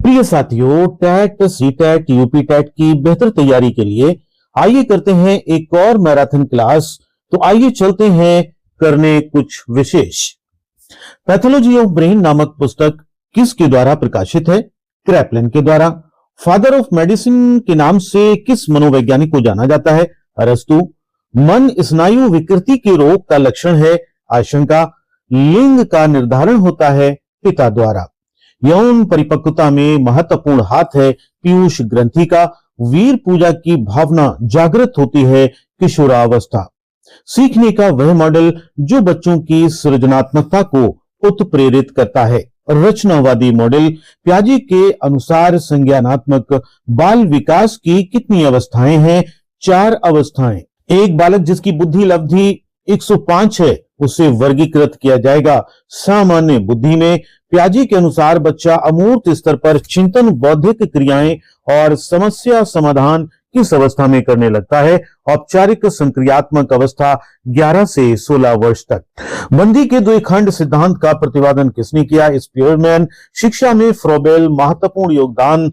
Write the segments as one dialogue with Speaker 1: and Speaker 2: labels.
Speaker 1: प्रिय साथियों, TET, CTET, UP TET की बेहतर तैयारी के लिए आइए करते हैं एक और मैराथन क्लास। तो आइए चलते हैं करने कुछ विशेष। पैथोलॉजी ऑफ ब्रेन नामक पुस्तक किसके द्वारा प्रकाशित है? क्रैपलन के द्वारा। फादर ऑफ मेडिसिन के नाम से किस मनोवैज्ञानिक को जाना जाता है? अरस्तु। मन स्नायु विकृति के रोग का लक्षण है? आशंका। लिंग का निर्धारण होता है पिता द्वारा। यौन परिपक्वता में महत्वपूर्ण हाथ है पीयूष ग्रंथि का। वीर पूजा की भावना जागृत होती है किशोरावस्था। सीखने का वह मॉडल जो बच्चों की सृजनात्मकता को उत्प्रेरित करता है। रचनावादी मॉडल। प्याजे के अनुसार संज्ञानात्मक बाल विकास की कितनी अवस्थाएं हैं? 4 अवस्थाएं। एक बालक जिसकी बुद्धि लब्धि 105 है उसे वर्गीकृत किया जाएगा सामान्य बुद्धि में। प्याजे के अनुसार बच्चा अमूर्त स्तर पर चिंतन, बौद्धिक क्रियाएं और समस्या समाधान किस अवस्था में करने लगता है? औपचारिक संक्रियात्मक अवस्था 11 से 16 वर्ष तक। बंदी के द्विखंड सिद्धांत का प्रतिपादन किसने किया? स्पीयरमैन। शिक्षा में फ्रोबेल महत्वपूर्ण योगदान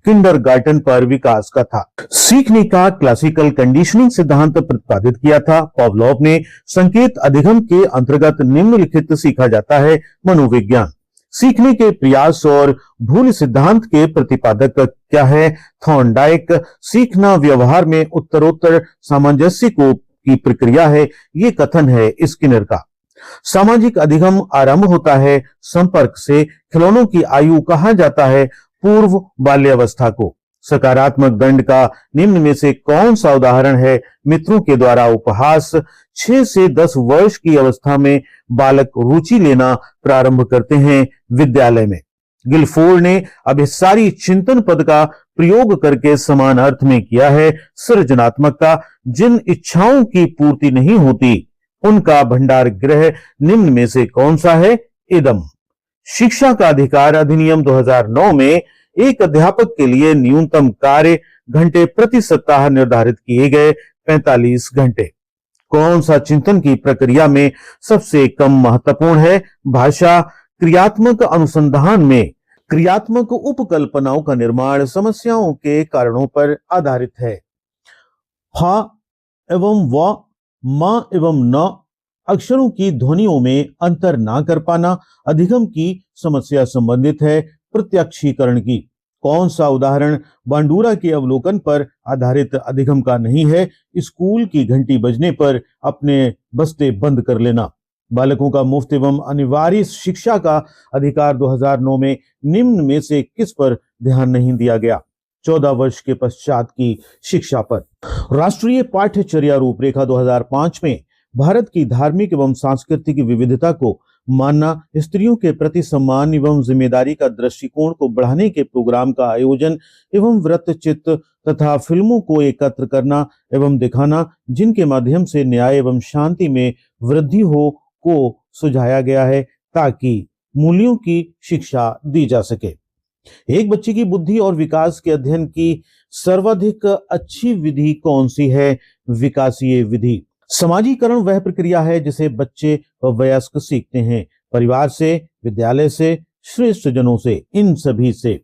Speaker 1: किंडरगार्टन पर विकास का था। सीखने का क्लासिकल कंडीशनिंग सिद्धांत प्रतिपादित किया था पावलोव ने। संकेत अधिगम के अंतर्गत निम्नलिखित सीखा जाता है मनोविज्ञान। सीखने के प्रयास और भूल सिद्धांत के प्रतिपादक क्या है? थॉर्नडाइक। सीखना व्यवहार में उत्तरोत्तर सामंजस्य की प्रक्रिया है, ये कथन है स्किनर का। सामाजिक अधिगम आरंभ होता है संपर्क से। खिलौनों की आयु कहा जाता है पूर्व बाल्यावस्था को। सकारात्मक दंड का निम्न में से कौन सा उदाहरण है? मित्रों के द्वारा उपहास। 6 से 10 वर्ष की अवस्था में बालक रुचि लेना प्रारंभ करते हैं विद्यालय में। गिलफोर्ड ने अभिसारी चिंतन पद का प्रयोग करके समान अर्थ में किया है सृजनात्मकता। जिन इच्छाओं की पूर्ति नहीं होती उनका भंडार गृह निम्न में से कौन सा है? इदम। शिक्षा का अधिकार अधिनियम 2009 में एक अध्यापक के लिए न्यूनतम कार्य घंटे प्रति सप्ताह निर्धारित किए गए 45 घंटे। कौन सा चिंतन की प्रक्रिया में सबसे कम महत्वपूर्ण है? भाषा। क्रियात्मक अनुसंधान में क्रियात्मक उपकल्पनाओं का निर्माण समस्याओं के कारणों पर आधारित है। हा एवं व, मां एवं न अक्षरों की ध्वनियों में अंतर ना कर पाना अधिगम की समस्या संबंधित है प्रत्यक्षीकरण की। कौन सा उदाहरण बांडूरा के अवलोकन पर आधारित अधिगम का नहीं है? स्कूल की घंटी बजने पर अपने बस्ते बंद कर लेना। बालकों का मुफ्त एवं अनिवार्य शिक्षा का अधिकार 2009 में निम्न में से किस पर ध्यान नहीं दिया गया? 14 वर्ष के पश्चात की शिक्षा पर। राष्ट्रीय पाठ्यचर्या रूपरेखा 2005 में भारत की धार्मिक एवं सांस्कृतिक विविधता को मानना, स्त्रियों के प्रति सम्मान एवं जिम्मेदारी का दृष्टिकोण को बढ़ाने के प्रोग्राम का आयोजन एवं वृत्तचित्र तथा फिल्मों को एकत्र करना एवं दिखाना जिनके माध्यम से न्याय एवं शांति में वृद्धि हो को सुझाया गया है ताकि मूल्यों की शिक्षा दी जा सके। एक बच्चे की बुद्धि और विकास के अध्ययन की सर्वाधिक अच्छी विधि कौन सी है? विकासीय विधि। समाजीकरण वह प्रक्रिया है जिसे बच्चे व वयस्क सीखते हैं, परिवार से, विद्यालय से, श्रेष्ठ जनों से, इन सभी से।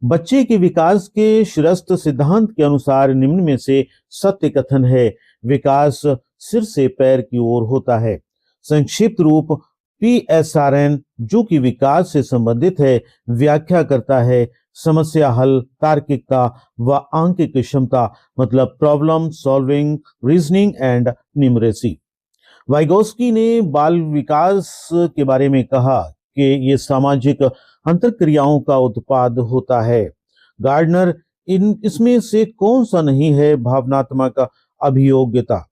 Speaker 1: बच्चे के विकास के शिरस्त सिद्धांत के अनुसार निम्न में से सत्य कथन है? विकास सिर से पैर की ओर होता है। संक्षिप्त रूप PSRN जो कि विकास से संबंधित है व्याख्या करता है समस्या हल, तार्किकता व आंकिक क्षमता, मतलब problem solving, reasoning and numeracy. Vygotsky ने बाल विकास के बारे में कहा कि ये सामाजिक अंतरक्रियाओं का उत्पाद होता है। गार्डनर इसमें से कौन सा नहीं है? भावनात्मक अभियोग्यता।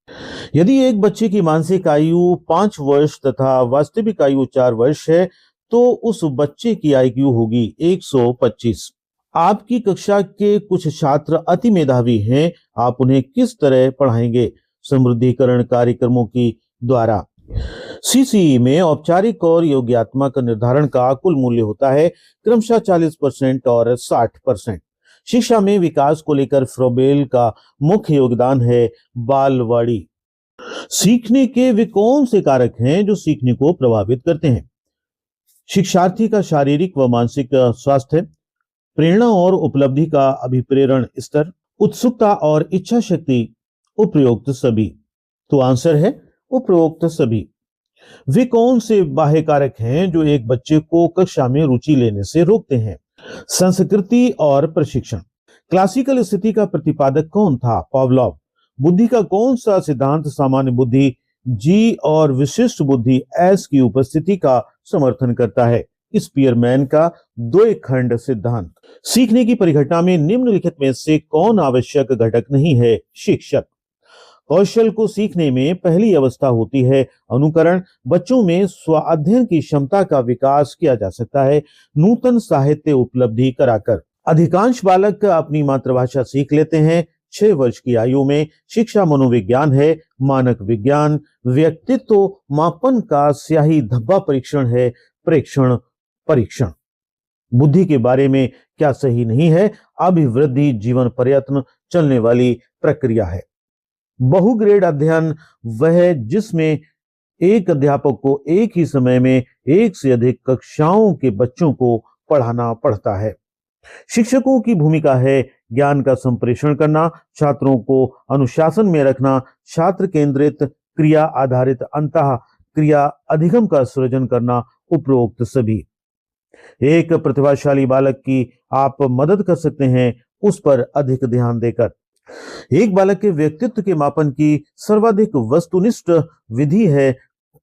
Speaker 1: यदि एक बच्चे की मानसिक आयु 5 वर्ष तथा वास्तविक आयु 4 वर्ष है तो उस बच्चे की IQ होगी 125। आपकी कक्षा के कुछ छात्र अति मेधावी हैं, आप उन्हें किस तरह पढ़ाएंगे? समृद्धिकरण कार्यक्रमों की द्वारा। CCE में औपचारिक और योग्यात्मक निर्धारण का कुल मूल्य होता है क्रमशः 40% और 60%। शिक्षा में विकास को लेकर फ्रोबेल का मुख्य योगदान है बालवाड़ी। सीखने के वे कौन से कारक हैं जो सीखने को प्रभावित करते हैं? शिक्षार्थी का शारीरिक व मानसिक स्वास्थ्य, प्रेरणा और उपलब्धि का अभिप्रेरण स्तर, उत्सुकता और इच्छा शक्ति, उपरोक्त सभी। तो आंसर है उपरोक्त सभी। वे कौन से बाह्य कारक हैं जो एक बच्चे को कक्षा में रुचि लेने से रोकते हैं? संस्कृति और प्रशिक्षण। क्लासिकल स्थिति का प्रतिपादक कौन था? पावलोव। बुद्धि का कौन सा सिद्धांत सामान्य बुद्धि जी और विशिष्ट बुद्धि एस की उपस्थिति का समर्थन करता है? स्पीयरमैन का द्वैखंड सिद्धांत। सीखने की परिघटना में निम्नलिखित में से कौन आवश्यक घटक नहीं है? शिक्षक। कौशल को सीखने में पहली अवस्था होती है अनुकरण। बच्चों में स्व अध्ययन की क्षमता का विकास किया जा सकता है नूतन साहित्य उपलब्धि कराकर। अधिकांश बालक अपनी मातृभाषा सीख लेते हैं 6 वर्ष की आयु में। शिक्षा मनोविज्ञान है, मानक विज्ञान। व्यक्तित्व मापन का स्याही धब्बा परीक्षण है, प्रेक्षण परीक्षण। बुद्धि के बारे में क्या सही नहीं है? अभिवृद्धि जीवन प्रयत्न चलने वाली प्रक्रिया है। बहुग्रेड अध्ययन वह है जिसमें एक अध्यापक को एक ही समय में एक से अधिक कक्षाओं के बच्चों को पढ़ाना पड़ता है। शिक्षकों की भूमिका है ज्ञान का संप्रेषण करना, छात्रों को अनुशासन में रखना, छात्र केंद्रित क्रिया आधारित अंतः क्रिया अधिगम का सृजन करना, उपरोक्त सभी। एक प्रतिभाशाली बालक की आप मदद कर सकते हैं उस पर अधिक ध्यान देकर। एक बालक के व्यक्तित्व के मापन की सर्वाधिक वस्तुनिष्ठ विधि है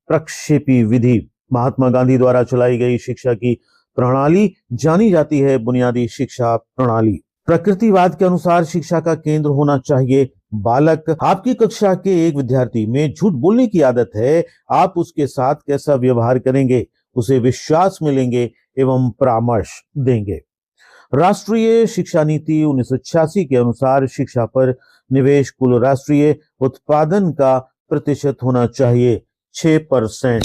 Speaker 1: प्रक्षेपी विधि। महात्मा गांधी द्वारा चलाई गई शिक्षा की प्रणाली जानी जाती है बुनियादी शिक्षा प्रणाली। प्रकृतिवाद के अनुसार शिक्षा का केंद्र होना चाहिए बालक। आपकी कक्षा के एक विद्यार्थी में झूठ बोलने की आदत है, आप उसके साथ कैसा व्यवहार करेंगे? उसे विश्वास में लेंगे एवं परामर्श देंगे। राष्ट्रीय शिक्षा नीति 1986 के अनुसार शिक्षा पर निवेश कुल राष्ट्रीय उत्पादन का प्रतिशत होना चाहिए 6%।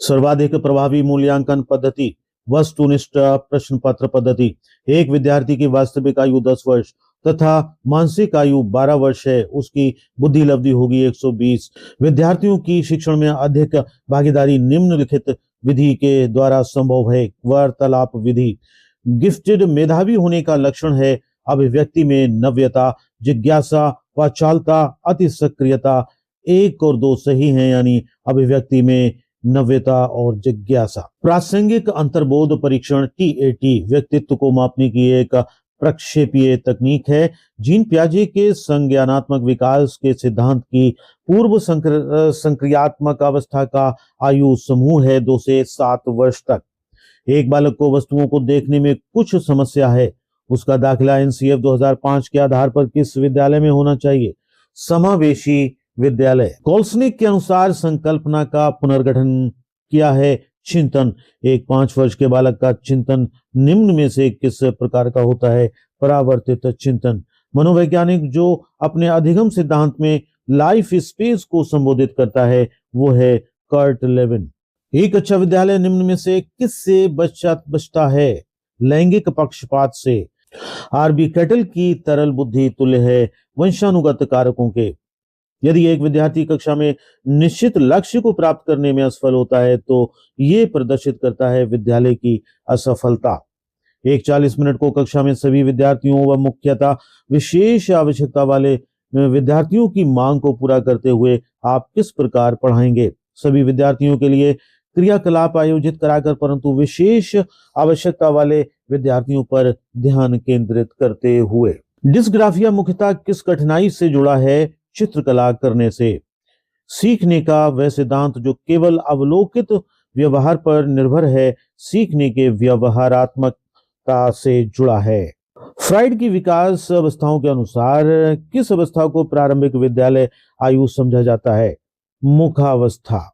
Speaker 1: सर्वाधिक प्रभावी मूल्यांकन पद्धति वस्तुनिष्ठ प्रश्न पत्र पद्धति। एक विद्यार्थी की वास्तविक आयु 10 वर्ष तथा मानसिक आयु 12 वर्ष है, उसकी बुद्धि लब्धि होगी 120। विद्यार्थियों की शिक्षण में अधिक भागीदारी निम्नलिखित विधि के द्वारा संभव है। वार्तालाप विधि। गिफ्टेड मेधावी होने का लक्षण है अभिव्यक्ति में नव्यता, जिज्ञासा, वाचालता, अति सक्रियता। 1 और 2 सही हैं, यानी अभिव्यक्ति में नव्यता और जिज्ञासा। प्रासंगिक अंतर्बोध परीक्षण TAT व्यक्तित्व को मापने की एक प्रक्षेपीय तकनीक है। जीन पियाजे के संज्ञानात्मक विकास के सिद्धांत की पूर्व संक्रियात्मक अवस्था का आयु समूह है 2 से 7 वर्ष तक। एक बालक को वस्तुओं को देखने में कुछ समस्या है, उसका दाखिला NCF 2005 के आधार पर किस विद्यालय में होना चाहिए? समावेशी विद्यालय। कोल्सनिक के अनुसार संकल्पना का पुनर्गठन किया है चिंतन। एक 5 वर्ष के बालक का चिंतन निम्न में से किस प्रकार का होता है? परावर्तित चिंतन। मनोवैज्ञानिक जो अपने अधिगम सिद्धांत में लाइफ स्पेस को संबोधित करता है वो है कर्ट लेविन। एक अच्छा विद्यालय निम्न में से किससे बचता है? लैंगिक पक्षपात से। RB कैटल की तरल बुद्धि तुल्य है वंशानुगत कारकों के। यदि एक विद्यार्थी कक्षा में निश्चित लक्ष्य को प्राप्त करने में असफल होता है तो ये प्रदर्शित करता है विद्यालय की असफलता। एक 40 मिनट को कक्षा में सभी विद्यार्थियों व मुख्यतः विशेष आवश्यकता वाले विद्यार्थियों की मांग को पूरा करते हुए आप किस प्रकार पढ़ाएंगे? सभी विद्यार्थियों के लिए क्रियाकलाप आयोजित कराकर, परंतु विशेष आवश्यकता वाले विद्यार्थियों पर ध्यान केंद्रित करते हुए। डिस्ग्राफिया मुख्यतः किस कठिनाई से जुड़ा है? चित्रकला करने से। सीखने का वह सिद्धांत जो केवल अवलोकित व्यवहार पर निर्भर है, सीखने के व्यवहारात्मकता से जुड़ा है। फ्राइड की विकास अवस्थाओं के अनुसार किस अवस्था को प्रारंभिक विद्यालय आयु समझा जाता है? मुखावस्था।